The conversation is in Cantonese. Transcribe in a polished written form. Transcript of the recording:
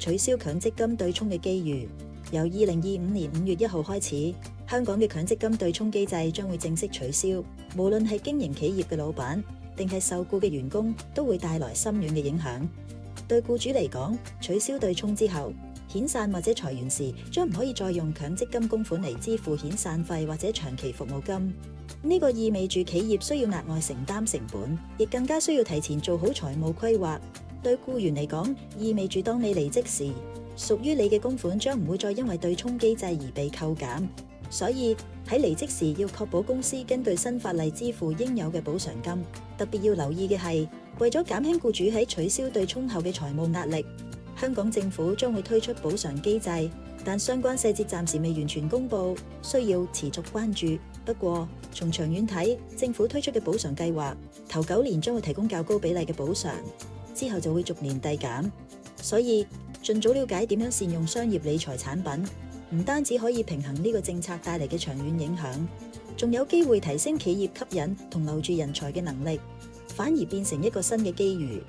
取消強積金對沖嘅機遇。由2025年5月1號開始，香港嘅強積金對沖機制將會正式取消，無論係經營企業嘅老闆定係受僱嘅員工，都會帶來深遠嘅影響。對僱主嚟講，取消對沖之後，遣散或者裁員時將唔可以再用強積金供款嚟支付遣散費或者長期服務金。呢個意味住企業需要額外承擔成本，亦更加需要提前做好財務規劃。對僱員嚟講，意味住當你離職時，屬於你嘅供款將唔會再因為對沖機制而被扣減。所以喺離職時要確保公司根據新法例支付應有嘅補償金。特別要留意嘅係，為咗減輕僱主喺取消對沖後嘅財務壓力，香港政府將會推出補償機制，但相關細節暫時未完全公佈，需要持續關注。不過，從長遠睇，政府推出嘅補償計劃，頭9年將會提供較高比例嘅補償，之後就會逐年遞減。所以，盡早了解點樣善用商業理財產品，唔單止可以平衡呢個政策帶嚟嘅長遠影響，仲有機會提升企業吸引同留住人才嘅能力，反而變成一個新嘅機遇。